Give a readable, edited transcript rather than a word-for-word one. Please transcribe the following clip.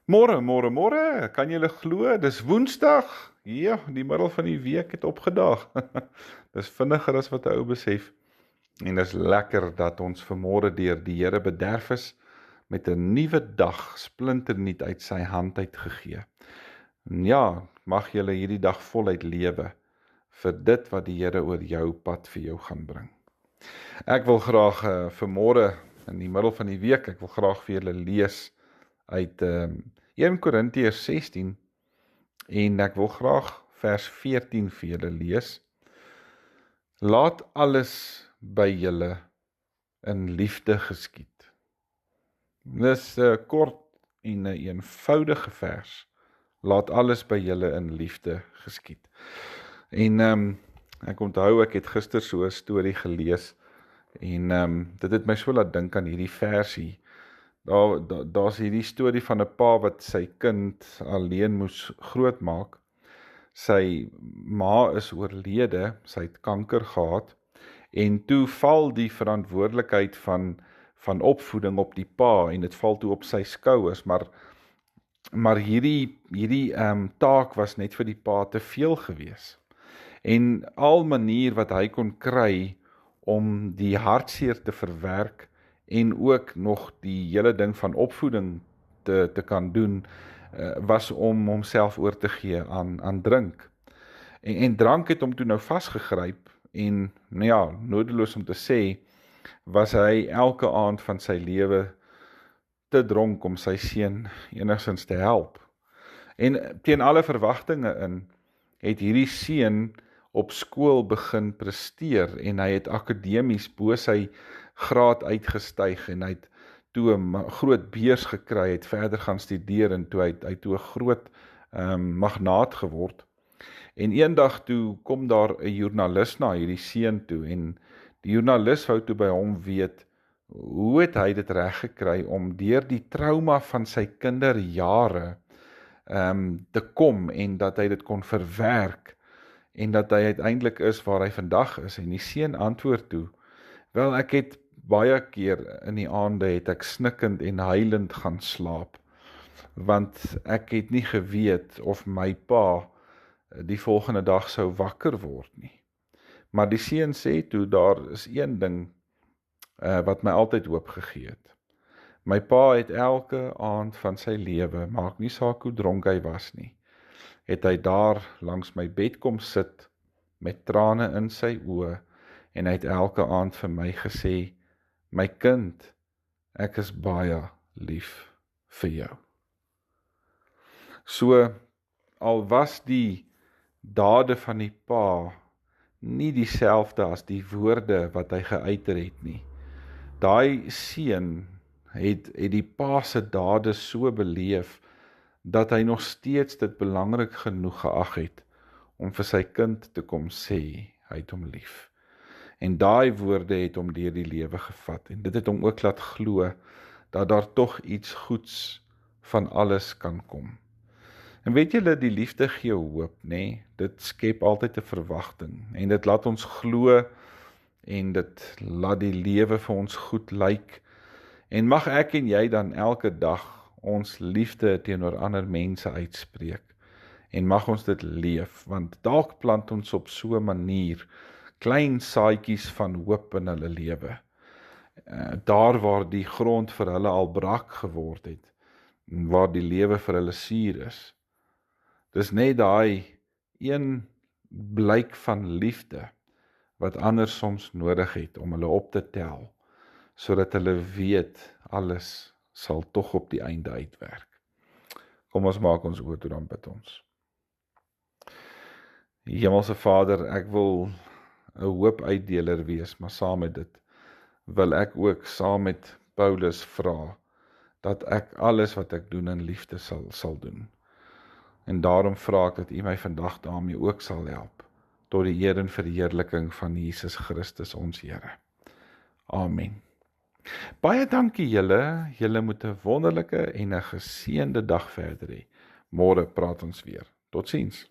Môre, kan julle glo, dis Woensdag. Ja, die middel van die week het opgedaag. Dis vinniger as wat 'n ou besef. En dis lekker dat ons vanmôre deur die Here bederf is met 'n nuwe dag, splinternuut uit sy hand uitgegee. En ja, mag julle hierdie dag voluit lewe vir dit wat die Here oor jou pad vir jou gaan bring. Ek wil graag vanmôre in die middel van die week, ek wil graag vir julle lees uit 1 Korintiërs 16 en ek wil graag vers 14 vir julle lees. Laat alles by julle in liefde geskied. Dis 'n kort en 'n eenvoudige vers. Laat alles by julle in liefde geskied. En ek onthou ek het gister so 'n storie gelees en dit het my so laat dink aan hierdie versie. Daar's hierdie storie van 'n pa wat sy kind alleen moes grootmaak. Sy ma is oorlede, sy het kanker gehad en toe val die verantwoordelikheid van opvoeding op die pa en dit val toe op sy skouers, maar hierdie taak was net vir die pa te veel gewees. En al manier wat hy kon kry om die hartseer te verwerk en ook nog die hele ding van opvoeding te kan doen, was om homself oor te gee aan drink. En drank het hom toe nou vasgegryp en ja, nodeloos om te sê, was hy elke aand van sy lewe te dronk om sy seun enigstens te help. En teen alle verwagtinge in, het hierdie seun op skool begin presteer en hy het akademies bo sy graad uitgestyg en hy het toe 'n groot beurs gekry, het verder gaan studeer en toe hy toe 'n groot magnaat geword. En eendag toe kom daar 'n joernalis na hierdie seun toe en die joernalis wou toe by hom weet, hoe het hy dit reg gekry om deur die trauma van sy kinderjare te kom en dat hy dit kon verwerk en dat hy uiteindelik is waar hy vandag is. En die seun antwoord toe, wel ek het baie keer in die aande het ek snikkend en huilend gaan slaap, want ek het nie geweet of my pa die volgende dag sou wakker word nie. Maar die seun sê toe, daar is een ding wat my altyd hoop gegee het. My pa het elke aand van sy lewe, maak nie saak hoe dronk hy was nie, het hy daar langs my bed kom sit met trane in sy oë en hy het elke aand vir my gesê, my kind, ek is baie lief vir jou. So, al was die dade van die pa nie dieselfde as die woorde wat hy geuiter het nie. Daai seun het die pa se dade so beleef, dat hy nog steeds dit belangrik genoeg geag het, om vir sy kind te kom sê, hy het hom lief. En daai woorde het hom deur die lewe gevat, en dit het hom ook laat glo, dat daar tog iets goeds van alles kan kom. En weet julle, die liefde gee hoop, nê? Dit skep altyd 'n verwagting, en dit laat ons glo, en dit laat die lewe vir ons goed lyk, en mag ek en jy dan elke dag ons liefde teenoor ander mense uitspreek, en mag ons dit leef, want dalk plant ons op so 'n manier, klein saadjies van hoop in hulle lewe, daar waar die grond vir hulle al brak geword het, en waar die lewe vir hulle suur is. Dis net daai een blyk van liefde, wat ander soms nodig het om hulle op te tel, sodat hulle weet, alles sal tog op die einde uitwerk. Kom ons maak ons oë toe, dan bid ons. Hemelse Vader, ek wil 'n hoopuitdeler wees, maar saam met dit wil ek ook saam met Paulus vra, dat ek alles wat ek doen in liefde sal doen. En daarom vra ek dat U my vandag daarmee ook sal help, tot die eer en verheerliking van Jesus Christus ons Here. Amen. Baie dankie julle, julle moet 'n wonderlike en 'n geseënde dag verder hê. Môre praat ons weer. Totsiens.